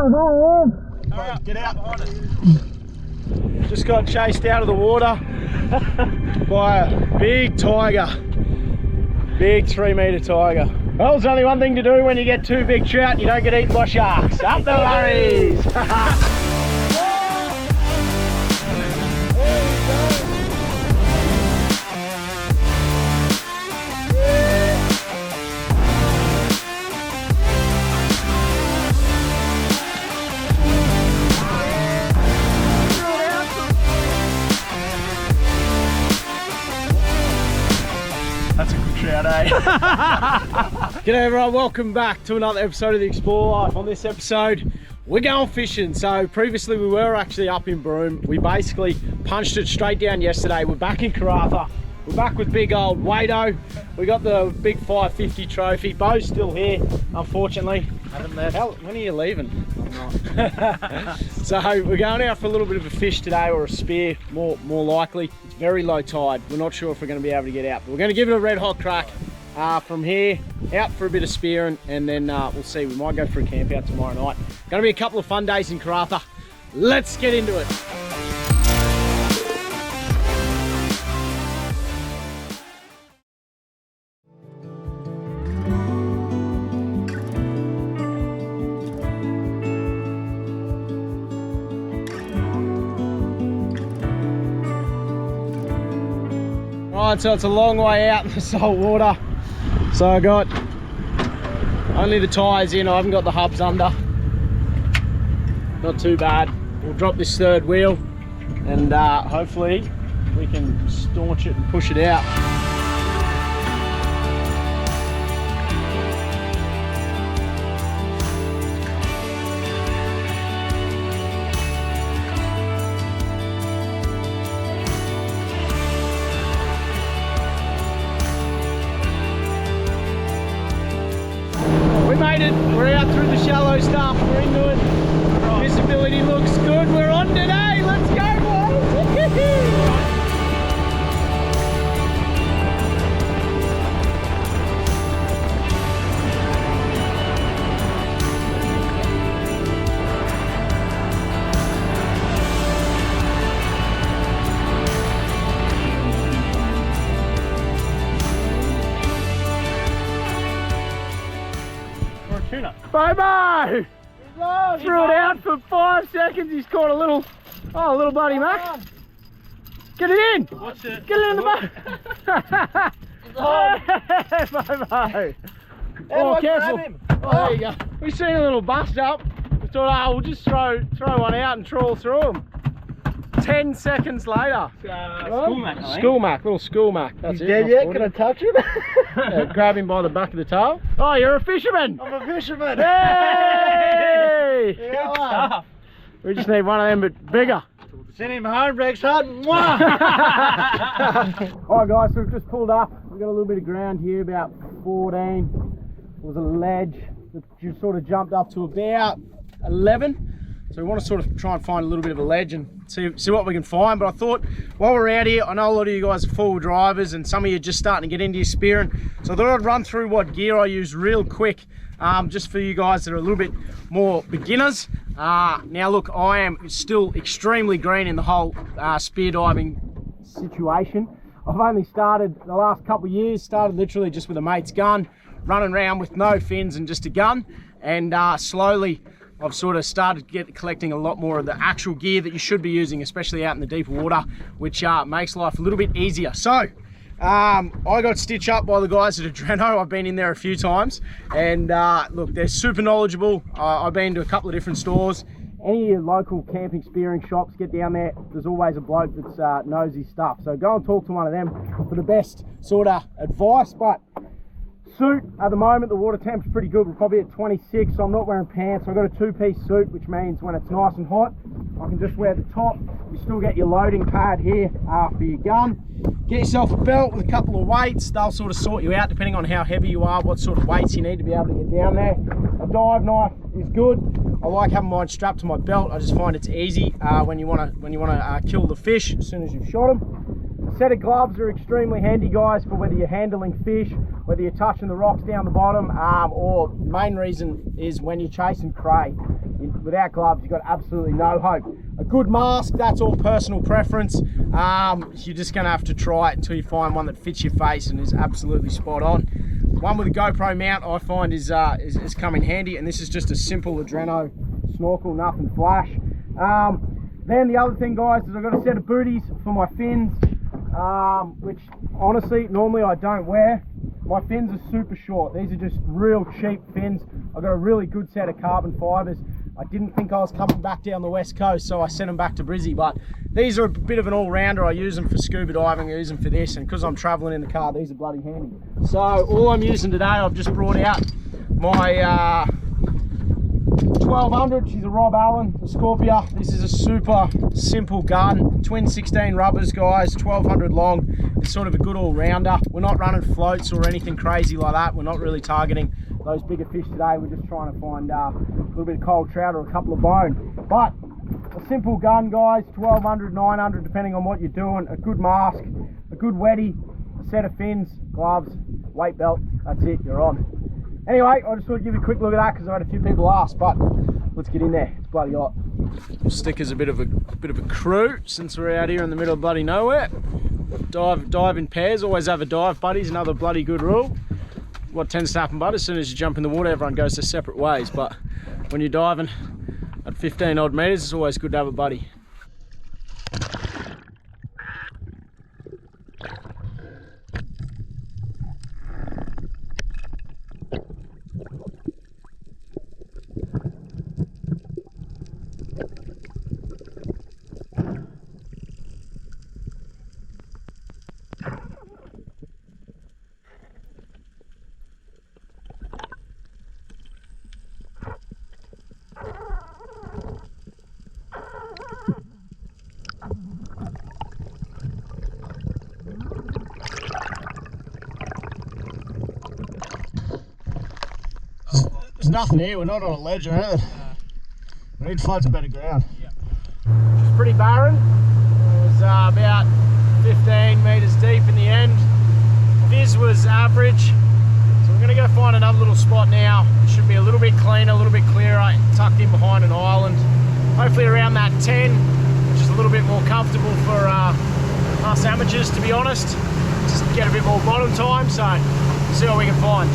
Alright, get out behind us. Just got chased out of the water by a big tiger. Big 3-metre tiger. Well, there's only one thing to do when you get two big trout and you don't get eaten by sharks. Up the Murrays! That's a good trout, eh? G'day everyone, welcome back to another episode of the Explore Life. On this episode, we're going fishing. So previously we were actually up in Broome. We basically punched it straight down yesterday. We're back in Karratha. We're back with big old Wado. We got the big 550 trophy. Bo's still here, unfortunately. Haven't left. When are you leaving? I'm not. So we're going out for a little bit of a fish today, or a spear, more likely. It's very low tide. We're not sure if we're going to be able to get out, but we're going to give it a red hot crack. From here, out for a bit of spearing, and then we'll see. We might go for a camp out tomorrow night. Going to be a couple of fun days in Karratha. Let's get into it. Right, so it's a long way out in the salt water. So I got only the tyres in, I haven't got the hubs under. Not too bad. We'll drop this third wheel and hopefully we can staunch it and push it out. Made it. We're out through the shallow stuff. We're into it. Visibility looks good. We're on today. Let's go, boys. Bye-bye! Threw it out for 5 seconds. He's caught a little buddy Mac. Get it in! Watch it. Get it in the boat. Bye-bye. Oh, careful. Oh, there you go. We've seen a little bust up. We thought, oh, we'll just throw one out and trawl through them. 10 seconds later. School Mac, I think. School Mac, little school Mac. That's He's dead yet? Can I touch him? Grab him by the back of the tail. Oh, you're a fisherman! I'm a fisherman! Hey! Good stuff. We just need one of them, but bigger. Send him home, Rex Hud. Alright guys, so we've just pulled up. We've got a little bit of ground here, about 14. It was a ledge that just sort of jumped up to about 11. So we want to sort of try and find a little bit of a ledge and see what we can find. But I thought, while we're out here, I know a lot of you guys are four-wheel drivers and some of you are just starting to get into your spearing. So I thought I'd run through what gear I use real quick, just for you guys that are a little bit more beginners. Now look, I am still extremely green in the whole spear diving situation. I've only started the last couple of years, started literally just with a mate's gun, running around with no fins and just a gun, and slowly I've sort of started collecting a lot more of the actual gear that you should be using, especially out in the deeper water, which makes life a little bit easier. So I got stitched up by the guys at Adreno. I've been in there a few times, and look, they're super knowledgeable. I've been to a couple of different stores. Any of your local camping spearing shops, get down there. There's always a bloke that's knows his stuff. So go and talk to one of them for the best sort of advice. But suit at the moment, the water temp's pretty good. We're probably at 26, so I'm not wearing pants. I've got a two-piece suit, which means when it's nice and hot, I can just wear the top. You still get your loading pad here for your gun. Get yourself a belt with a couple of weights. They'll sort of sort you out depending on how heavy you are, what sort of weights you need to be able to get down there. A dive knife is good. I like having mine strapped to my belt. I just find it's easy when you want to kill the fish as soon as you've shot them. A set of gloves are extremely handy, guys, for whether you're handling fish, whether you're touching the rocks down the bottom, or the main reason is when you're chasing cray. without gloves, you've got absolutely no hope. A good mask, that's all personal preference. You're just gonna have to try it until you find one that fits your face and is absolutely spot on. One with a GoPro mount I find is come in handy, and this is just a simple Adreno snorkel, nothing flash. Then the other thing, guys, is I've got a set of booties for my fins, which honestly normally I don't wear. My fins are super short. These are just real cheap fins. I've got a really good set of carbon fibers. I didn't think I was coming back down the west coast, so I sent them back to Brizzy, but these are a bit of an all-rounder. I use them for scuba diving, I use them for this, and because I'm traveling in the car, these are bloody handy. So all I'm using today, I've just brought out my 1200, she's a Rob Allen, a Scorpio. This is a super simple gun, twin 16 rubbers, guys, 1200 long. It's sort of a good all-rounder. We're not running floats or anything crazy like that. We're not really targeting those bigger fish today. We're just trying to find a little bit of cold trout or a couple of bone. But a simple gun, guys, 1200, 900, depending on what you're doing. A good mask, a good wetty, a set of fins, gloves, weight belt. That's it, you're on. Anyway, I just thought I'd give you a quick look at that because I had a few people ask, but let's get in there. It's bloody hot. We'll stick as a bit of a crew since we're out here in the middle of bloody nowhere. Dive in pairs, always have a dive buddies, another bloody good rule. What tends to happen, bud, as soon as you jump in the water, everyone goes their separate ways, but when you're diving at 15 odd meters, it's always good to have a buddy. There's nothing here, we're not on a ledge or anything. We need to find some better ground. Yep. It's pretty barren. It was about 15 metres deep in the end. Viz was average. So we're going to go find another little spot now. It should be a little bit cleaner, a little bit clearer, tucked in behind an island. Hopefully around that 10, which is a little bit more comfortable for us amateurs, to be honest. Just get a bit more bottom time, so we'll see what we can find.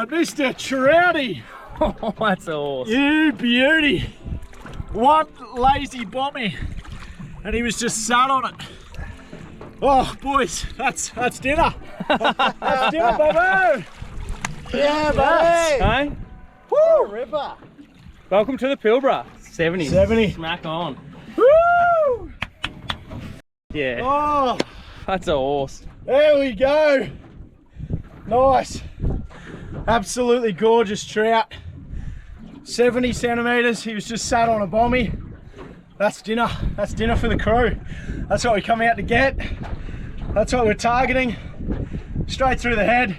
Mr. Trouty! Oh, that's awesome. You beauty! One lazy bommy, and he was just sat on it. Oh, boys, that's dinner. That's dinner, baby! Yeah, baby! Hey? Woo! Ripper! Welcome to the Pilbara. 70. 70. Smack on. Woo! Yeah. Oh! That's awesome. There we go! Nice! Absolutely gorgeous trout. 70 centimeters. He was just sat on a bommy. That's dinner. That's dinner for the crew. That's what we come out to get. That's what we're targeting. Straight through the head.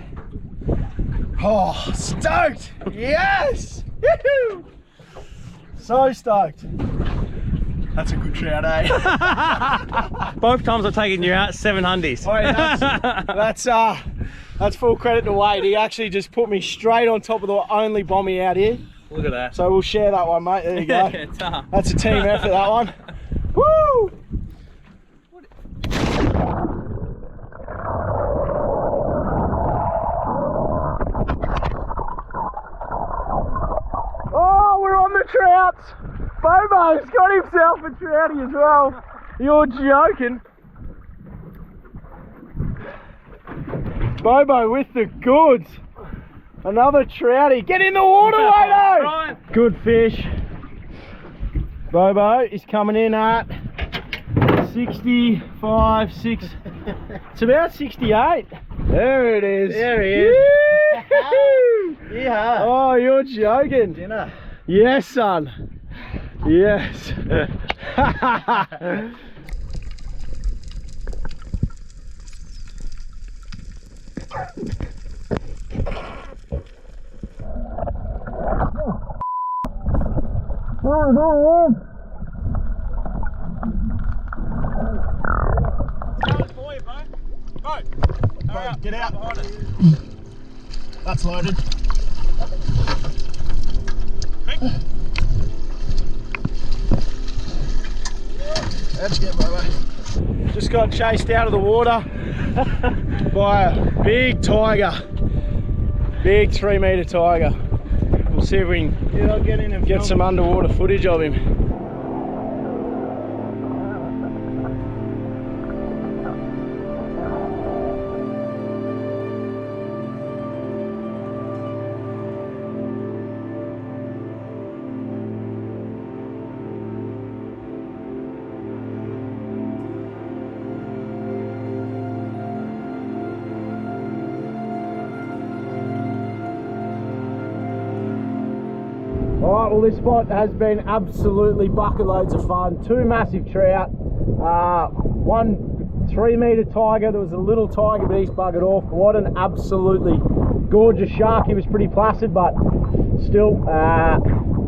Oh, stoked! Yes! Woo-hoo! So stoked. That's a good trout, eh? Both times I've taken you out 700s. Oh, yeah, that's full credit to Wade. He actually just put me straight on top of the only bommy out here. Look at that. So we'll share that one, mate. There you go. Yeah, tough. That's a team effort, that one. Woo! Oh, we're on the trouts. Bobo's got himself a trouty as well. You're joking. Bobo with the goods. Another trouty. Get in the water, Wado! Good fish. Bobo is coming in at 65, 6. It's about 68. There it is. There he is. Yeah. Oh, you're joking. Dinner. Yes, son. Yes. Get out. That's loaded. Let's get Bobo. Just got chased out of the water by a big tiger. Big 3 metre tiger. We'll see if we can I'll get in and get some underwater footage of him. Alright, well this spot has been absolutely bucket loads of fun. 2 massive trout, 1 3 metre tiger. There was a little tiger, but he's buggered off. What an absolutely gorgeous shark. He was pretty placid, but still,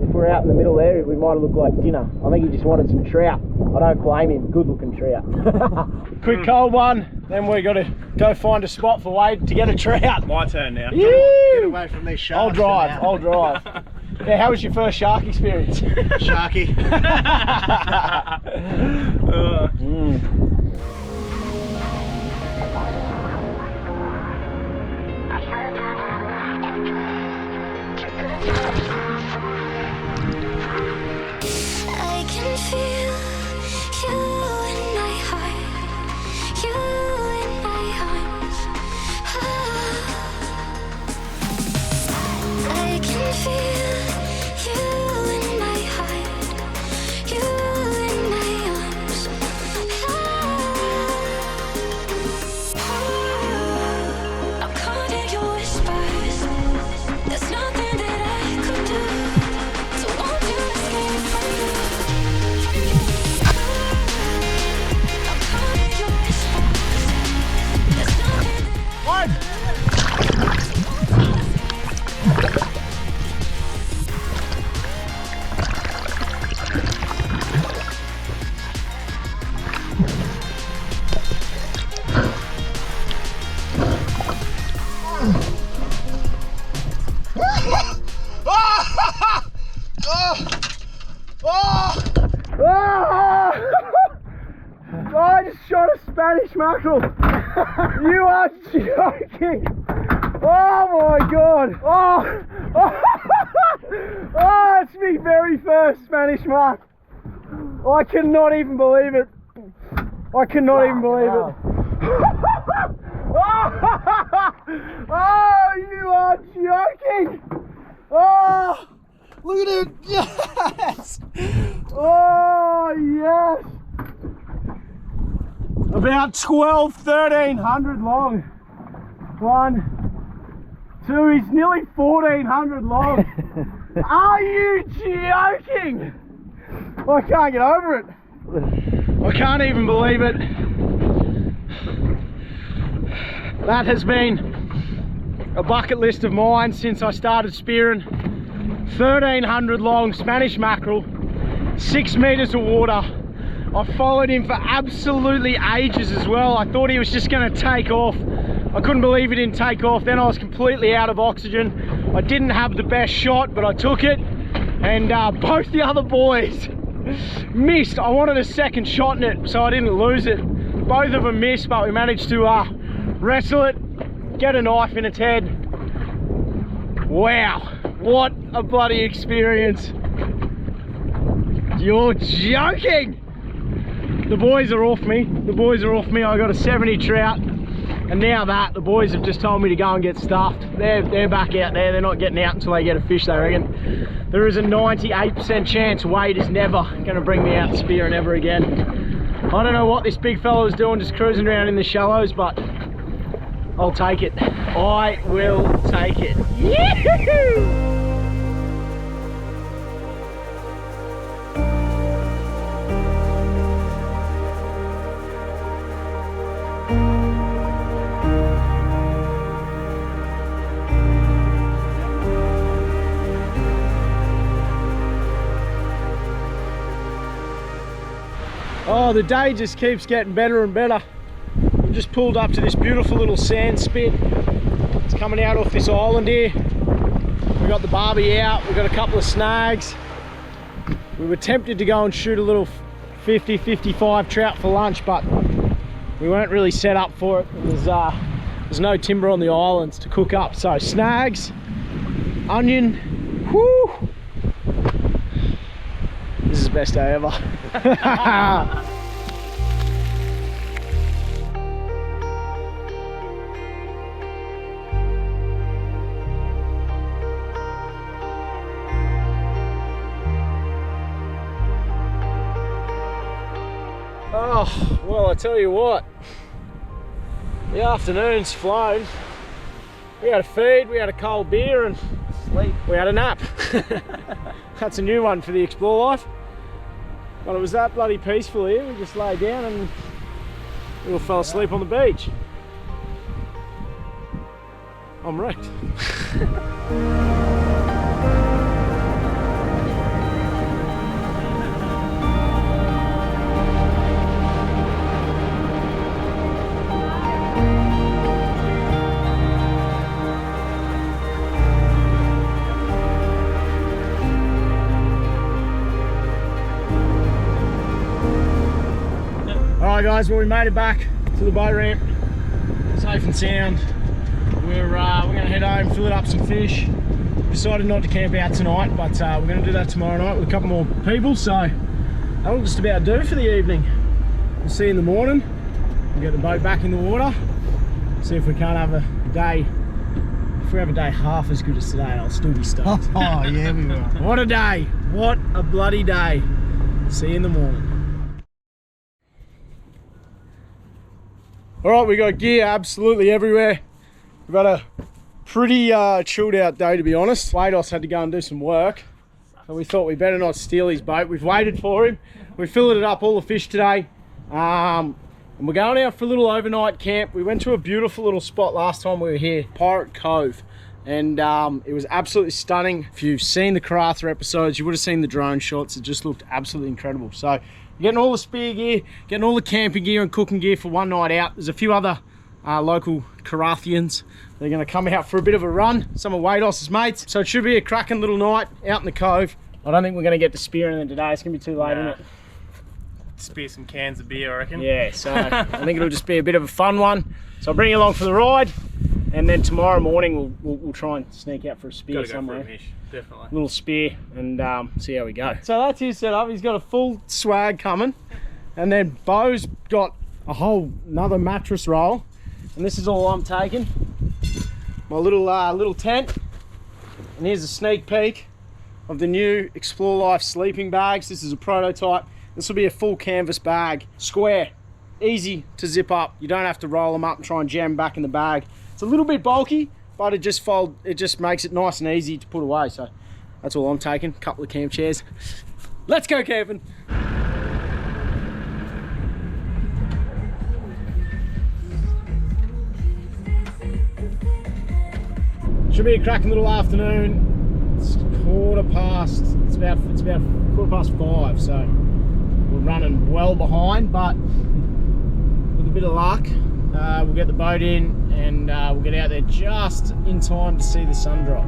if we're out in the middle there, we might have looked like dinner. I think he just wanted some trout. I don't blame him, good looking trout. Quick cold one, then we got to go find a spot for Wade to get a trout. My turn now. Come on, get away from these sharks. I'll drive. Yeah, how was your first shark experience? Sharky. I can feel you in my heart, you in my arms. I can feel you in my heart, you in my arms. I'm caught in your whispers. There's nothing that I could do. So won't you escape from you? I'm caught in your whispers. There's nothing that I just shot a Spanish mackerel. You are joking. Oh my god. Oh, it's my very first Spanish mark. I cannot even believe it. I cannot even believe it. Oh, you are joking. Oh, look at it. Yes. Oh, yes. About 1300 long. 1, 2, he's nearly 1400 long. Are you joking? I can't get over it. I can't even believe it. That has been a bucket list of mine since I started spearing. 1300 long Spanish mackerel, 6 meters of water. I followed him for absolutely ages as well. I thought he was just going to take off. I couldn't believe he didn't take off. Then I was completely out of oxygen. I didn't have the best shot, but I took it. And both the other boys missed. I wanted a second shot in it, so I didn't lose it. Both of them missed, but we managed to wrestle it, get a knife in its head. Wow, what a bloody experience. You're joking. The boys are off me. I got a 70 trout. And now that, the boys have just told me to go and get stuffed. They're back out there. They're not getting out until they get a fish, they reckon. There is a 98% chance Wade is never going to bring me out spearing ever again. I don't know what this big fella was doing, just cruising around in the shallows, but I'll take it. I will take it. Yee-hoo-hoo! Oh, the day just keeps getting better and better. We've just pulled up to this beautiful little sand spit. It's coming out off this island here. We got the barbie out, we've got a couple of snags. We were tempted to go and shoot a little 50, 55 trout for lunch, but we weren't really set up for it. There's no timber on the islands to cook up. So snags, onion, whoo! This is the best day ever. Oh, well, I tell you what, the afternoon's flown. We had a feed, we had a cold beer, and sleep. We had a nap. That's a new one for the Explore Life. But it was that bloody peaceful here. We just lay down and we all fell asleep on the beach. I'm wrecked. Alright guys, well we made it back to the boat ramp, safe and sound. We're going to head home, fill it up some fish. Decided not to camp out tonight, but we're going to do that tomorrow night with a couple more people, so that'll just about do for the evening. We'll see you in the morning. We'll get the boat back in the water, see if we can't have a day. If we have a day half as good as today, I'll still be stoked. Oh yeah, we will. What a day, what a bloody day. See you in the morning. All right, we got gear absolutely everywhere. We've got a pretty chilled out day, to be honest. Wados had to go and do some work, so we thought we better not steal his boat. We've waited for him. We filled it up, all the fish today. And we're going out for a little overnight camp. We went to a beautiful little spot last time we were here, Pirate Cove. And it was absolutely stunning. If you've seen the Karratha episodes, you would have seen the drone shots. It just looked absolutely incredible. So getting all the spear gear, getting all the camping gear and cooking gear for one night out. There's a few other local Karrathians. They're going to come out for a bit of a run. Some of Wados's mates. So it should be a cracking little night out in the cove. I don't think we're going to get to spear anything today. It's going to be too late, isn't it? Spear some cans of beer, I reckon. Yeah, so I think it'll just be a bit of a fun one. So I'll bring you along for the ride. And then tomorrow morning we'll try and sneak out for a spear somewhere. For a fish, definitely. Little spear and see how we go. So that's his setup. He's got a full swag coming, and then Bo's got a whole another mattress roll, and this is all I'm taking. My little tent, and here's a sneak peek of the new Explore Life sleeping bags. This is a prototype. This will be a full canvas bag, square, easy to zip up. You don't have to roll them up and try and jam back in the bag. It's a little bit bulky, but it just makes it nice and easy to put away. So that's all I'm taking. A couple of camp chairs. Let's go camping. Should be a cracking little afternoon. It's about 5:15, so we're running well behind, but with a bit of luck, we'll get the boat in and we'll get out there just in time to see the sun drop.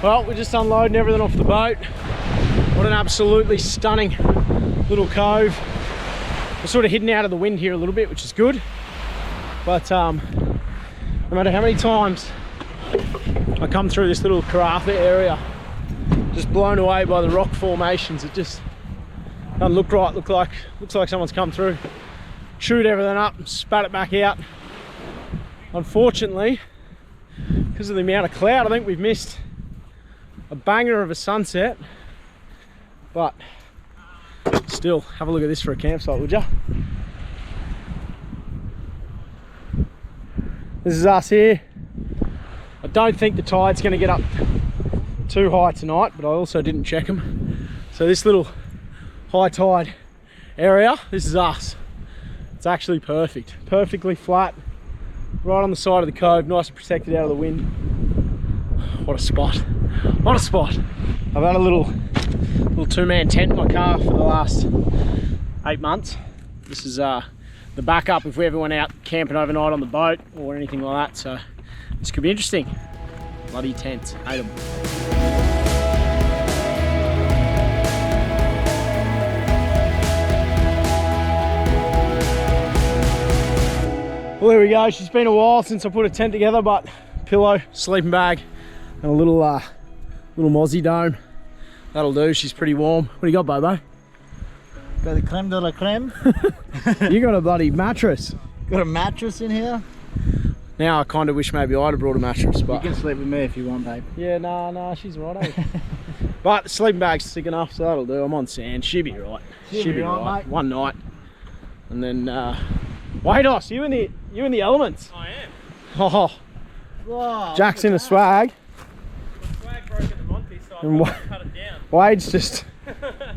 Well, we're just unloading everything off the boat. What an absolutely stunning little cove. We're sort of hidden out of the wind here a little bit, which is good. But no matter how many times I come through this little Karratha area, just blown away by the rock formations. It just doesn't look right. Looks like someone's come through, chewed everything up and spat it back out. Unfortunately, because of the amount of cloud, I think we've missed a banger of a sunset. But still, have a look at this for a campsite, would ya? This is us here. I don't think the tide's going to get up too high tonight, but I also didn't check them. So this little high tide area, this is us. It's actually perfect. Perfectly flat, right on the side of the cove, nice and protected out of the wind. What a spot. What a spot. I've had a little two-man tent in my car for the last 8 months. This is the backup if we ever went out camping overnight on the boat or anything like that, so this could be interesting. Bloody tent, hate them. Well, there we go. She's been a while since I put a tent together, but pillow, sleeping bag, and a little mozzie dome. That'll do. She's pretty warm. What do you got, Bobo? Got the creme de la creme. You got a bloody mattress. Got a mattress in here. Now I kind of wish maybe I'd have brought a mattress, but You can sleep with me if you want, babe. yeah, nah, she's right. Eh? But the sleeping bag's thick enough, so that'll do. I'm on sand. She'll be right. She'll be right, mate. One night, and then Wados, you in the elements. I am. Oh, Whoa, Jack's in a swag. The swag broke at the Monty, so I And cut it down. Wade's just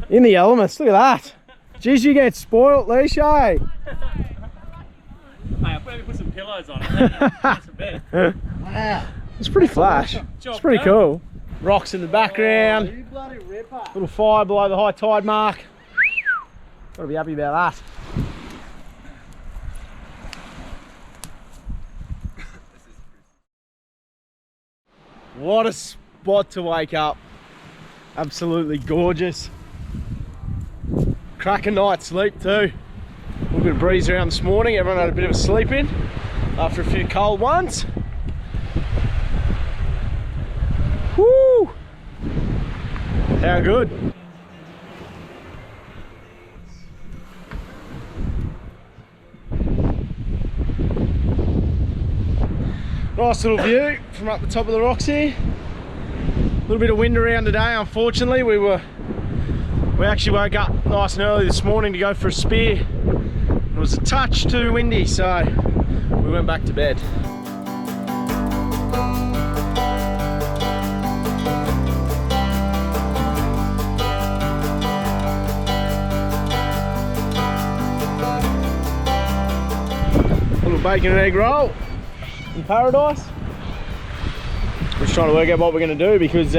in the elements. Look at that. Jeez, you get spoilt, Leisha. Hey, I'll probably put some pillows on it. That's a bed. wow. It's pretty flash. It's pretty cool. Rocks in the background. You bloody ripper. Little fire below the high tide mark. Gotta be happy about that. What a spot to wake up. Absolutely gorgeous. Cracking night's sleep too. A little bit of breeze around this morning. Everyone had a bit of a sleep in after a few cold ones. Woo! How good. Nice little view from up the top of the rocks here. A little bit of wind around today, unfortunately. We actually woke up nice and early this morning to go for a spear. It was a touch too windy, so we went back to bed. A little bacon and egg roll in paradise. We're just trying to work out what we're going to do because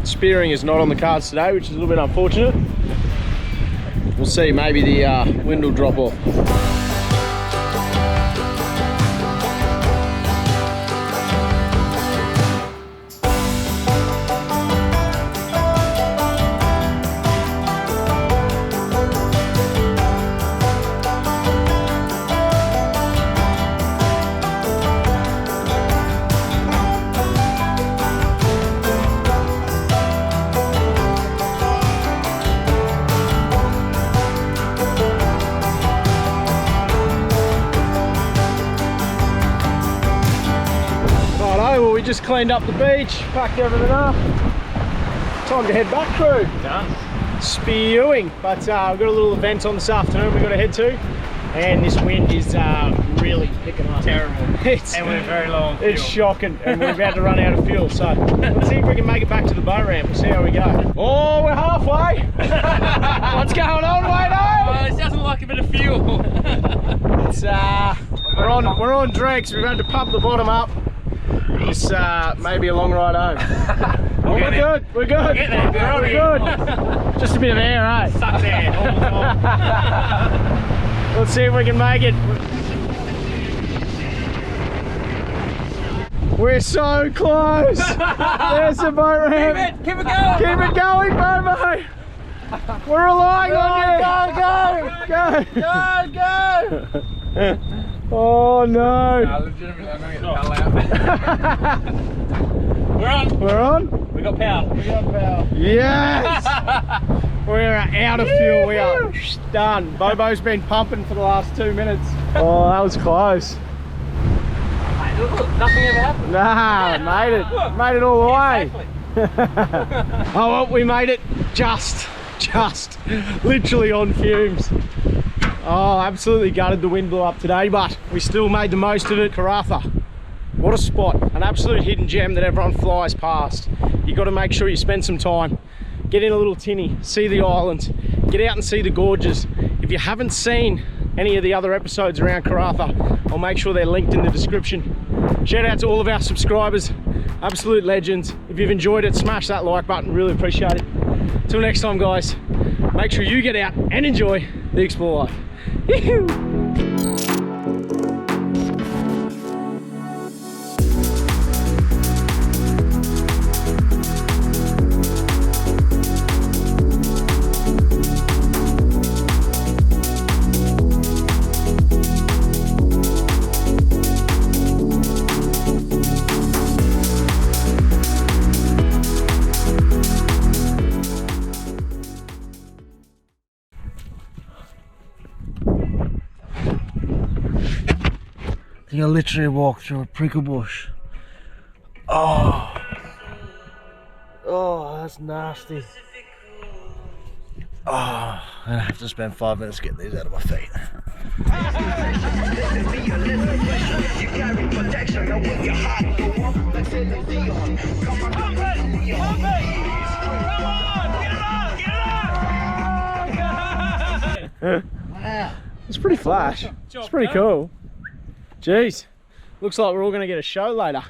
spearing is not on the cards today, which is a little bit unfortunate. We'll see, maybe the wind will drop off. We just cleaned up the beach, packed everything up. Time to head back through. Done. Spewing. But we've got a little event on this afternoon we've got to head to. And this wind is really picking up. Terrible. And we're very low on fuel. It's shocking, and we're about to run out of fuel. So let's see if we can make it back to the boat ramp. We'll see how we go. Oh, we're halfway. What's going on, Wayno? This doesn't like a bit of fuel. It's we're on dregs. We've had to pump the bottom up. This may be a long ride home. Oh, we're good. We're good. We'll get there. We're good. Just a bit of air, eh? Sucks air all the time. Let's see if we can make it. We're so close. There's the boat ramp. Keep it going! Keep it going, Bobo. We're relying on you. Go. Go! Oh no. Legitimately, I'm going to get the hell out. We're on! We're on? We got power. We got power. Yes! We're out of fuel. We are done. Bobo's been pumping for the last 2 minutes. Oh, that was close. Hey, look, nothing ever happened. Nah, made it. Made it all the way. Safely. Oh well, we made it just literally on fumes. Oh, absolutely gutted the wind blew up today, but we still made the most of it. Karratha, what a spot, an absolute hidden gem that everyone flies past. You got to make sure you spend some time, get in a little tinny, see the islands, get out and see the gorges. If you haven't seen any of the other episodes around Karratha, I'll make sure they're linked in the description. Shout out to all of our subscribers, absolute legends. If you've enjoyed it, smash that like button, really appreciate it. Till next time guys, make sure you get out and enjoy the Explore life. Yee-hoo! You literally walk through a prickle bush. Oh, that's nasty. Oh, I'm gonna have to spend 5 minutes getting these out of my feet. It's pretty flash. It's pretty cool. Jeez, looks like we're all going to get a show later.